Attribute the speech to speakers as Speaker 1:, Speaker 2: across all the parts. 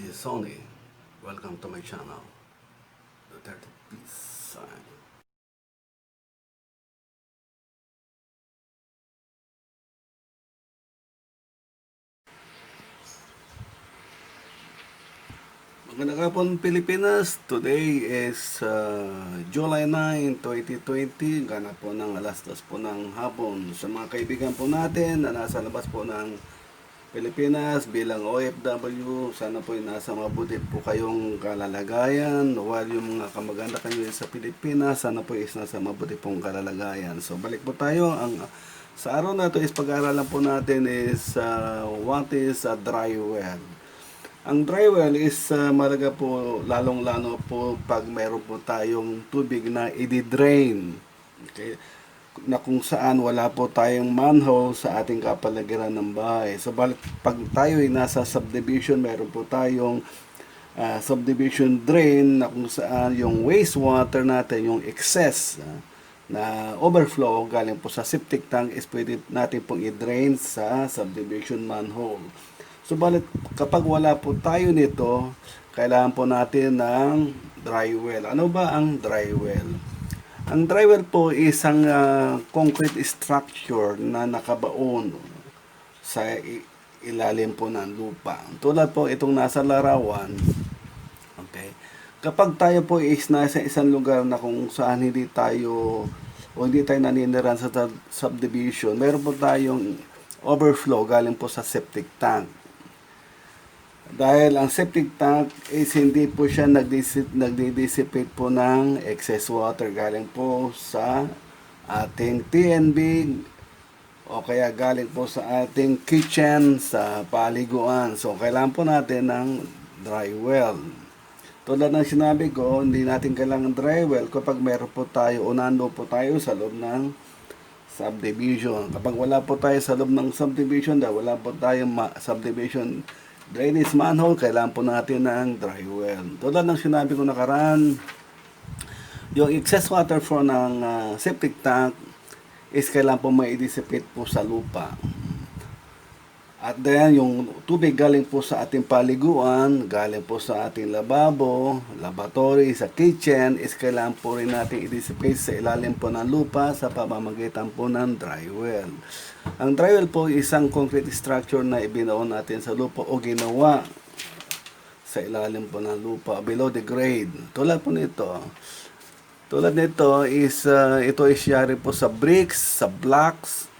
Speaker 1: is Sony. Welcome to my channel, The 30 Peace Sign. Magandang hapon Pilipinas. Today is July 9, 2020. Ganap po ng alas 2 po ng hapon. Sa mga kaibigan po natin na nasa labas po ng Pilipinas bilang OFW, sana po nasa mabuti po kayong kalalagayan. While yung mga kamag-anak nyo sa Pilipinas, sana po is nasa mabuti pong kalalagayan. So balik po tayo. Sa araw na ito is pag-aaralan po natin is what is a dry well. Ang dry well is malaga po, lalong-lalo po pag mayroon po tayong tubig na i-drain. Okay? Na kung saan wala po tayong manhole sa ating kapaligiran ng bahay. So pag tayo ay nasa subdivision, mayroon po tayong subdivision drain na kung saan yung wastewater natin, yung excess na overflow galing po sa septic tank is pwede natin pong i-drain sa subdivision manhole. Subalit kapag wala po tayo nito, kailangan po natin ng dry well. Ano ba ang dry well? Ang dry well po is isang concrete structure na nakabaon sa ilalim po ng lupa. Tulad po itong nasa larawan. Okay. Kapag tayo po is nasa isang lugar na kung saan hindi tayo naninirahan sa subdivision, meron po tayong overflow galing po sa septic tank. Dahil ang septic tank is hindi po siya nagdi-dissipate po ng excess water galing po sa ating TNB o kaya galing po sa ating kitchen, sa paliguan. So kailangan po natin ng dry well. Tulad ng sinabi ko, hindi natin kailangan dry well kapag meron po tayo o nando po tayo sa loob ng subdivision. Kapag wala po tayo sa loob ng subdivision, dahil wala po tayong subdivision drainage manhole, kailangan po natin ng dry well. Tulad ng sinabi ko nakaraan, yung excess water flow ng septic tank is kailangan po mai-dissipate po sa lupa. At then, yung tubig galing po sa ating paliguan, galing po sa ating lababo, laboratory, sa kitchen, is kailangan po rin natin i-dissipate sa ilalim po ng lupa sa pamamagitan po ng dry well. Ang dry well po isang concrete structure na ibinaon natin sa lupa o ginawa sa ilalim po ng lupa, below the grade. Tulad po nito. Tulad nito is, ito is yari po sa bricks, sa blocks,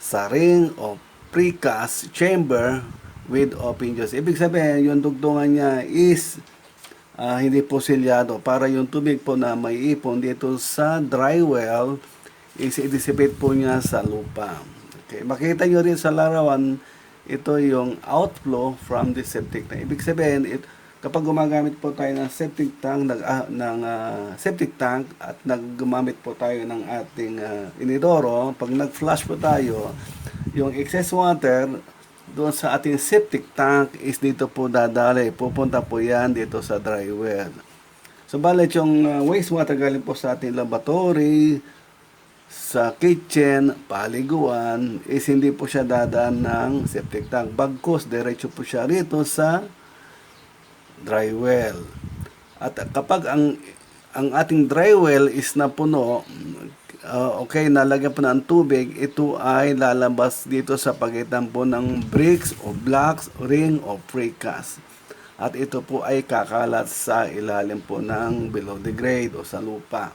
Speaker 1: sa ring o precast chamber with open jaws. Ibig sabihin, yung dugtungan niya is hindi po silyado para yung tubig po na may ipon dito sa dry well is i-dissipate po niya sa lupa. Okay. Makita nyo rin sa larawan, ito yung outflow from the septic tank. Ibig sabihin, kapag gumagamit po tayo ng septic tank, septic tank at gumamit po tayo ng ating inidoro, pag nag-flush po tayo, yung excess water doon sa ating septic tank is dito po dadali. Pupunta po yan dito sa dry well. So, balit yung wastewater galing po sa ating laboratory, sa kitchen, paliguan, is hindi po siya dadaan ng septic tank. Bagkus, diretso po siya rito sa dry well. At kapag ang ating dry well is napuno, okay, nalagyan po ng tubig, ito ay lalabas dito sa pagitan po ng bricks o blocks, ring o precast. At ito po ay kakalat sa ilalim po ng below the grade o sa lupa.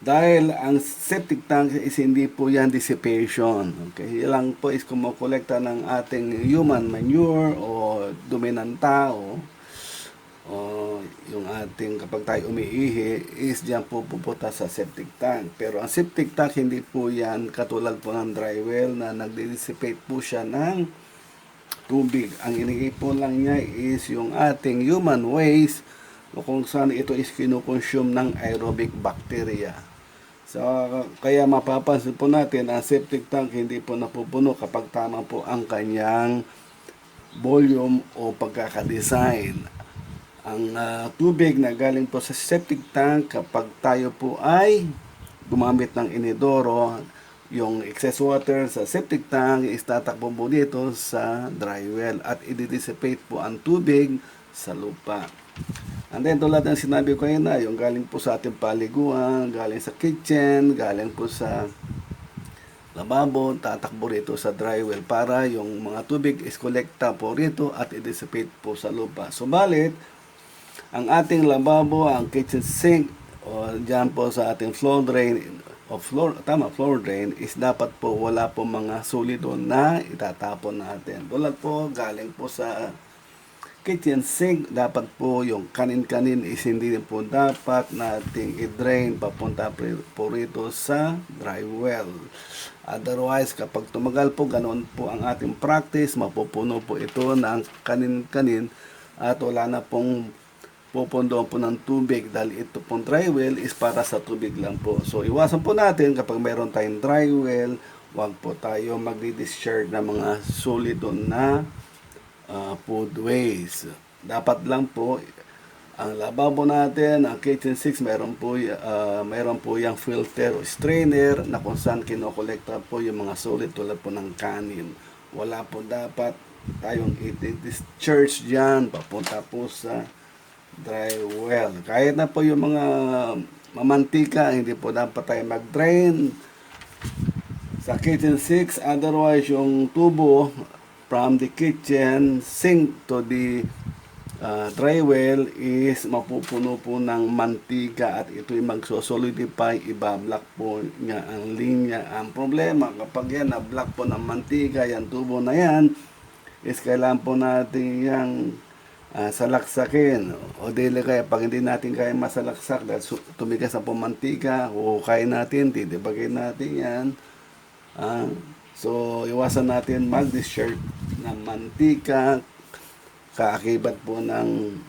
Speaker 1: Dahil ang septic tank is hindi po yan dissipation. Okay, ilang po is kumukolekta ng ating human manure o dumi ng tao. O yung ating kapag tayo umiihi is diyan po pupunta sa septic tank. Pero ang septic tank hindi po yan katulad po ng dry well na nagdi-dissipate po siya ng tubig. Ang iniipon lang niya is yung ating human waste o kung saan ito is kinukonsume ng aerobic bacteria. So, kaya mapapansin po natin ang septic tank hindi po napupuno kapag tama po ang kanyang volume o pagkakadesign. Ang tubig na galing po sa septic tank kapag tayo po ay gumamit ng inidoro, yung excess water sa septic tank is tatakbo po dito sa dry well at i-dissipate po ang tubig sa lupa. And then tulad ng sinabi ko na, yung galing po sa ating paliguan, galing sa kitchen, galing po sa lababo, tatakbo rito sa dry well para yung mga tubig is kolekta po rito at i-dissipate po sa lupa. Subalit, ang ating lababo, ang kitchen sink, o dyan po sa ating floor drain, floor drain is dapat po wala po mga solido na itatapon natin. Tulad po, galing po sa kitchen sink, dapat po yung kanin-kanin is hindi po dapat nating i-drain papunta po rito sa dry well. Otherwise, kapag tumagal po, ganoon po ang ating practice, mapupuno po ito ng kanin-kanin at wala na pong pupundoan po ng tubig dahil ito pong dry well is para sa tubig lang po. So, iwasan po natin kapag mayroon tayong dry well, wag po tayo magdi-discharge ng mga solido na food waste. Dapat lang po ang lababo natin, ang kitchen sinks, meron po yung filter o strainer na kung saan kinokolekta po yung mga solid tulad po ng kanin. Wala po dapat tayong i-discharge dyan papunta po sa dry well. Kahit na po yung mga mamantika, hindi po dapat tayo mag-drain sa kitchen sinks. Otherwise, yung tubo from the kitchen sink to the dry well is mapupuno po ng mantika at ito'y magsosolidify, ibablock po niya ang linya. Ang problema, kapag yan na-block po ng mantika, yan tubo na yan, is kailangan po natin yung salaksakin o dili kaya pag hindi natin kaya masalaksak dahil tumigas na po mantika, hukayin natin, titibagin natin yan. So iwasan natin mag-discharge ng mantika kaakibat po ng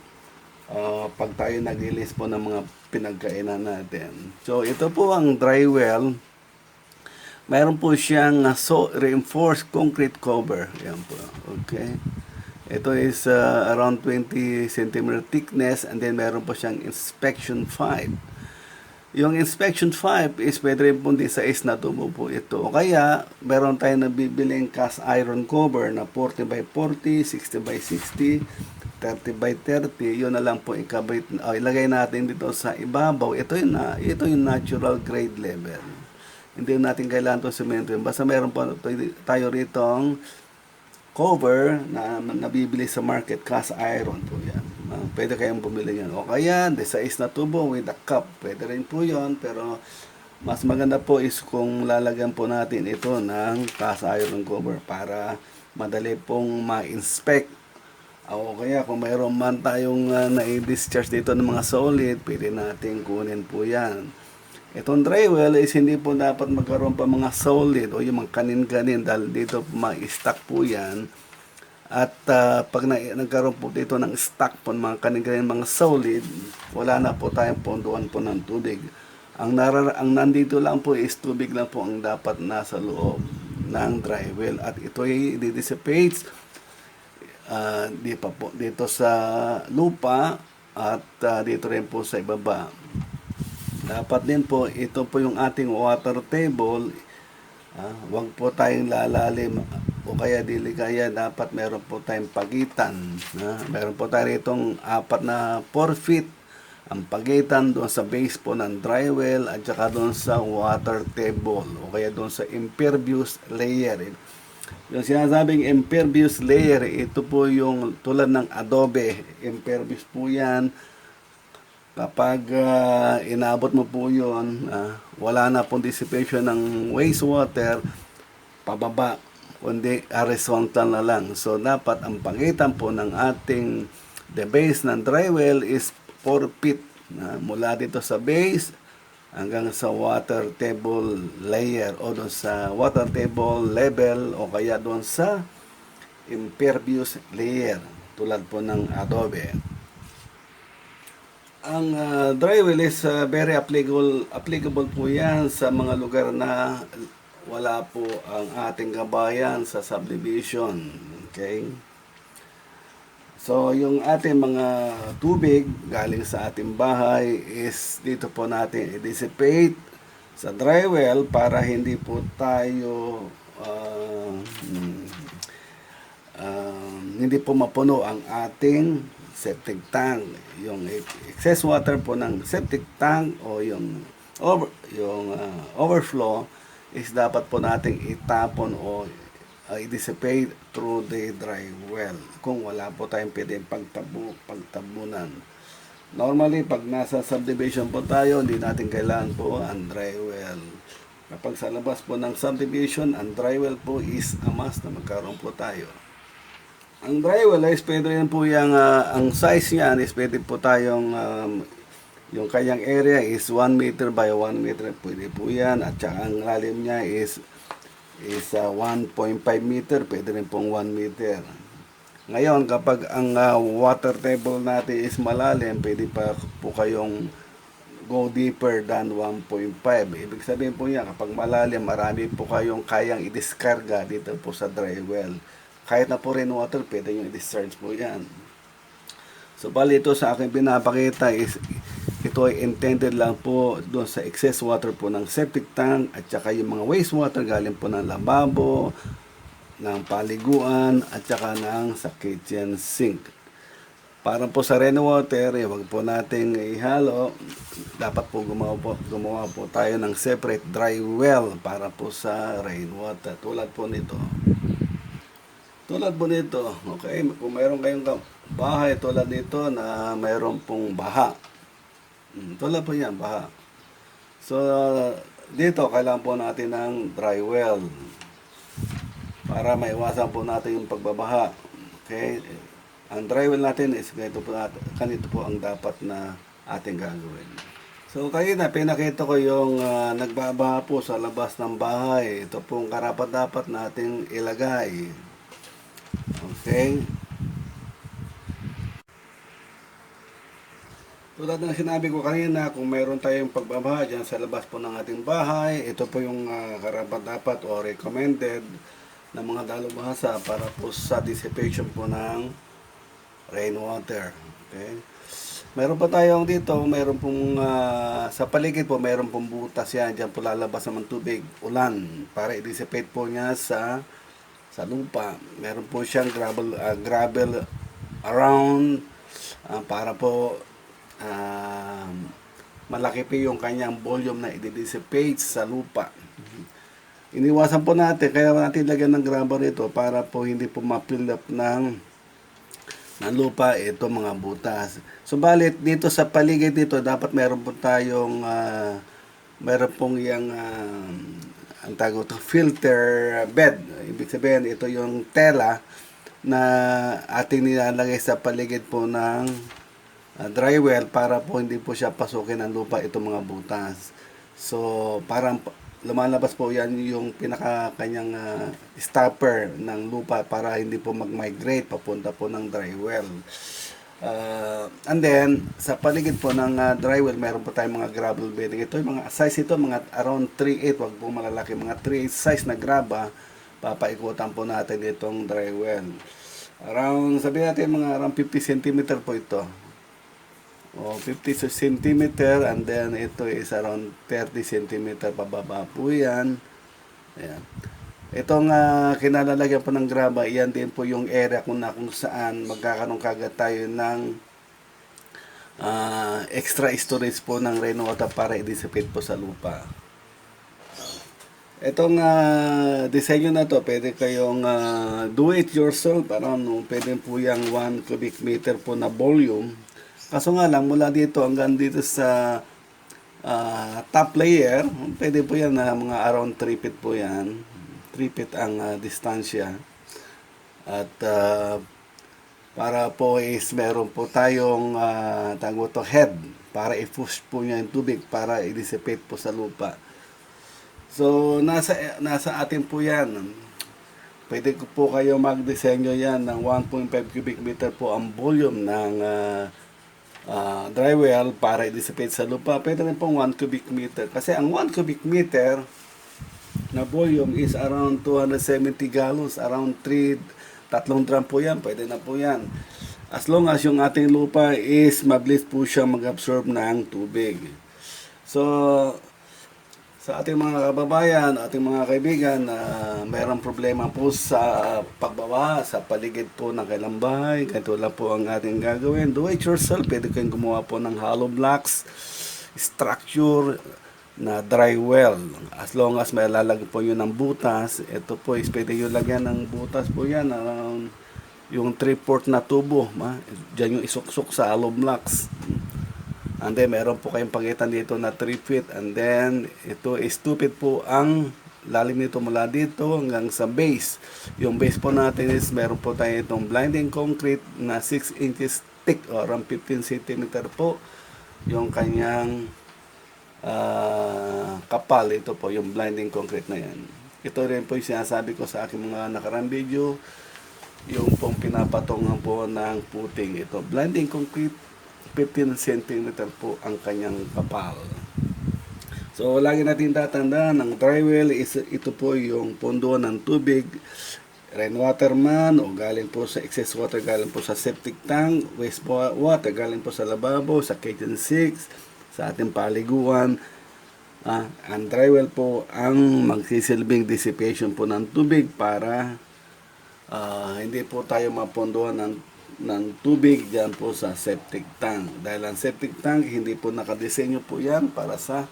Speaker 1: pag tayo nag-release po ng mga pinagkainan natin. So ito po ang dry well. Mayroon po siyang reinforced concrete cover. Yan po. Okay. Ito is around 20 cm thickness and then meron po siyang inspection 5. Yung inspection 5 is pwede rin po di sa is na tubo po ito. Kaya meron tayong nabibiling cast iron cover na 40 by 40, 60 by 60, 30 by 30. Yun na lang po ilagay natin dito sa ibabaw. Ito yung natural grade level. Hindi natin kailangan itong semento. Basta meron po tayo ritong cover na nabibili sa market, cast iron po yan. Pwede kayong bumili yan. O kaya, size na tubo with a cup. Pwede rin po yon, pero mas maganda po is kung lalagyan po natin ito ng cast iron cover para madali pong ma-inspect. O kaya kung mayroon man tayong na-discharge dito ng mga solid, pwede natin kunin po yan. Itong dry well is hindi po dapat magkaroon pa mga solid o yung mga kanin-kanin dahil dito ma-stack po yan. At pag nagkaroon po dito ng stock po mga kanin-kanin, mga solid, wala na po tayong ponduan po ng tubig. Ang nandito lang po is tubig lang po ang dapat nasa loob ng dry well. At ito ay dissipates dito sa lupa at dito rin po sa ibaba. Dapat din po, ito po yung ating water table. Huwag po tayong lalalim o kaya dili kaya dapat meron po tayong pagitan. Meron po tayo itong 4 na 4 feet ang pagitan doon sa base po ng dry well at saka doon sa water table o kaya doon sa impervious layer. Yung sinasabing impervious layer, ito po yung tulad ng adobe. Impervious po yan. Kapag inabot mo po yun, wala na pong dissipation ng wastewater, pababa, kundi horizontal na lang. So, dapat ang pagitan po ng ating the base ng dry well is 4 feet. Mula dito sa base hanggang sa water table layer o doon sa water table level o kaya doon sa impervious layer tulad po ng adobe. Ang dry well is very applicable po yan sa mga lugar na wala po ang ating kabayan sa subdivision. Okay? So, yung ating mga tubig galing sa ating bahay is dito po natin i-dissipate sa dry well para hindi po tayo ah, hmm, hindi po mapuno ang ating septic tank. Yung excess water po ng septic tank o yung overflow is dapat po nating itapon o i-dissipate through the dry well kung wala po tayong pwedeng pagtabunan. Normally, pag nasa subdivision po tayo, hindi natin kailangan po ang dry well. Kapag sa labas po ng subdivision, ang dry well po is a must na magkaroon po tayo. Ang dry well is pwede rin po ang size niyan is pwede po tayong yung kanyang area is 1 meter by 1 meter. Pwede po yan. At saka ang lalim niya is 1.5 meter. Pwede rin pong 1 meter. Ngayon, kapag ang water table natin is malalim, pwede pa po kayong go deeper than 1.5. Ibig sabihin po yan, kapag malalim, marami po kayong kayang i-discarga dito po sa dry well. Kahit na po rainwater, pwede nyo i-discharge po yan. So, bali ito sa akin pinapakita is, ito ay intended lang po doon sa excess water po ng septic tank at saka yung mga wastewater galing po ng lababo, ng paliguan at saka ng sa kitchen sink. Para po sa rainwater, wag po nating ihalo. Dapat po gumawa po tayo ng separate dry well para po sa rainwater. Tulad po nito. Okay? Kung mayroon kayong bahay tulad nito na mayroon pong baha. Tulad po yan, baha. So, dito kailangan po natin ng dry well para maiwasan po natin yung pagbabaha. Okay? Ang dry well natin is ganito po ang dapat na ating gagawin. So, kanina pinakita ko yung nagbabaha po sa labas ng bahay. Ito pong karapat-dapat nating ilagay. Okay? Tulad ng sinabi ko kanina, kung mayroon tayong pagbabaha dyan sa labas po ng ating bahay, ito po yung karapat-dapat o recommended na mga dalubhasa para po sa dissipation po ng rainwater. Okay? Meron pa tayong dito, meron pong sa paligid po, meron pong butas yan. Diyan po lalabas naman tubig, ulan, para i-dissipate po niya sa lupa. Meron po siyang gravel around para po malaki po yung kanyang volume na i-dissipate sa lupa. Iniwasan po natin, kaya natin lagyan ng gravel ito para po hindi po ma-fill up ng lupa ito mga butas. Subalit dito sa paligid dito dapat meron po tayong meron pong ang tawag ito filter bed. Ibig sabihin ito yung tela na ating nilalagay sa paligid po ng dry well para po hindi po siya pasukin ng lupa itong mga butas. So parang lumalabas po yan yung kanyang stopper ng lupa para hindi po mag-migrate papunta po ng dry well. And then, sa paligid po ng dry well, meron po tayong mga gravel bedding. Ito yung mga size ito, mga around 3/8, wag po malalaki, mga 3/8 size na graba, papaikutan po natin itong dry well. Around, sabihin natin mga around 50 cm po ito. O 50 cm and then ito is around 30 cm pababa po yan. Ayan. Itong kinalalagyan po ng graba, iyan din po yung area kung saan magkakaroon kagad tayo ng extra storage po ng rainwater para i-dissipate po sa lupa. Itong disenyo na to, pwede kayong do it yourself, pwede po yung 1 cubic meter po na volume. Kaso nga lang, mula dito hanggang dito sa top layer, pwede po yan na mga around 3 feet po yan. 3 feet ang distansya. At para po is meron po tayong tawag to head para i-push po niya yung tubig para i-dissipate po sa lupa. So, nasa atin po yan. Pwede po kayo magdisenyo yan ng 1.5 cubic meter po ang volume ng dry well para i-dissipate sa lupa. Pwede rin pong 1 cubic meter. Kasi ang 1 cubic meter na volume is around 270 gallons, around 3 drum po yan. Pwede na po yan. As long as yung ating lupa is mabilis po siya mag-absorb ng tubig. So, Sa ating mga kababayan, ating mga kaibigan na mayroong problema po sa pagbawa sa paligid po ng kailang bahay, ganito lang po ang ating gagawin. Do it yourself. Pwede kayong gumawa po ng hollow blocks, structure na dry well. As long as may lalagyan po yun ng butas, ito po is pwede yung lagyan ng butas po yan. Yung 3/4 na tubo. Diyan yung isuksok sa hollow blocks. And then, meron po kayong pagitan dito na 3 feet. And then, ito is 2 feet po ang lalim nito mula dito hanggang sa base. Yung base po natin is, meron po tayo itong blinding concrete na 6 inches thick or around 15 cm po. Yung kanyang kapal. Ito po, yung blinding concrete na yan. Ito rin po yung sinasabi ko sa aking mga nakarang video. Yung pong pinapatungan po ng puting. Ito, blinding concrete. 15 cm po ang kanyang kapal. So, lagi natin tatandaan, ang dry well is ito po yung pondo ng tubig, rainwater man, o galing po sa excess water, galing po sa septic tank, wastewater, galing po sa lababo, sa kitchen sink, sa ating paliguan. Ang dry well po ang magsisilbing dissipation po ng tubig para hindi po tayo mapondohan ng tubig dyan po sa septic tank. Dahil ang septic tank, hindi po nakadesenyo po yan para sa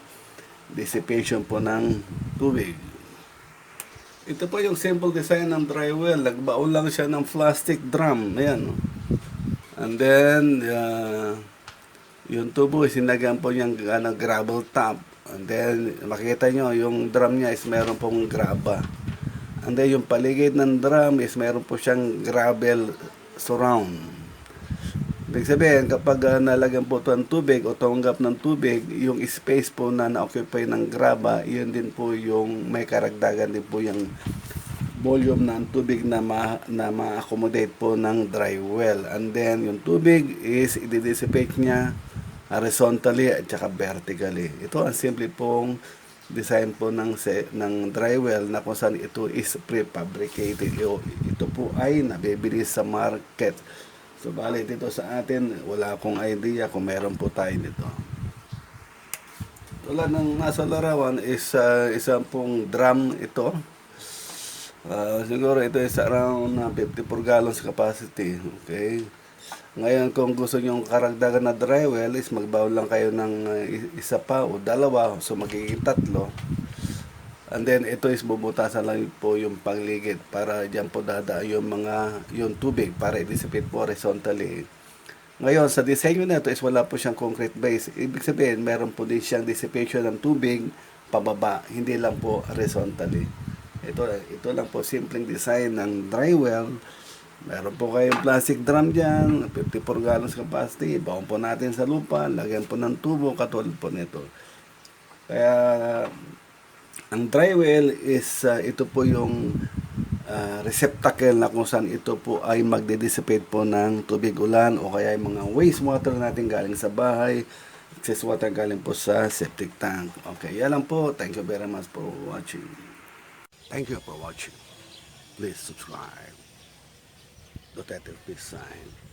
Speaker 1: dissipation po ng tubig. Ito po yung simple design ng dry well. Nagbaon lang siya ng plastic drum. Ayan. And then, yung tubo is sinagyan po niyang gravel top. And then, makikita nyo, yung drum niya is meron pong graba. And then, yung paligid ng drum is meron po siyang gravel surround. Ibig sabihin, kapag nalagyan po ito ng tubig o tumanggap ng tubig, yung space po na na-occupy ng graba, yun din po yung may karagdagan din po yung volume ng tubig na ma-accommodate po ng dry well. And then, yung tubig is i-dissipate niya horizontally at saka vertically. Ito ang simple pong design po ng dry well na kung saan ito is prefabricated. Ito po ay nabibili sa market. So, bali dito sa atin, wala akong idea kung meron po tayo nito. Tulad ng nasa larawan is isang pong drum ito. Siguro ito is around 54 gallons capacity. Okay. Ngayon, kung gusto nyo karagdagan na dry well, is magbaw lang kayo ng isa pa o dalawa, so magiging 3. And then, ito is bubutasan lang po yung pagligid para dyan po dadaan yung tubig para i-dissipate po horizontally. Ngayon, sa disenyo na ito is wala po siyang concrete base. Ibig sabihin, meron po din siyang dissipation ng tubig pababa, hindi lang po horizontally. Ito lang po simpleng design ng dry well. Meron po kayong plastic drum dyan, 54 gallons capacity, baon po natin sa lupa, lagyan po ng tubo, katulad po nito. Kaya, ang dry well is, ito po yung receptacle na kung saan ito po ay magde-dissipate po ng tubig ulan o kaya yung mga wastewater natin galing sa bahay, excess water galing po sa septic tank. Okay, yan lang po. Thank you very much for watching. Thank you for watching. Please subscribe. Detective Peace Sign.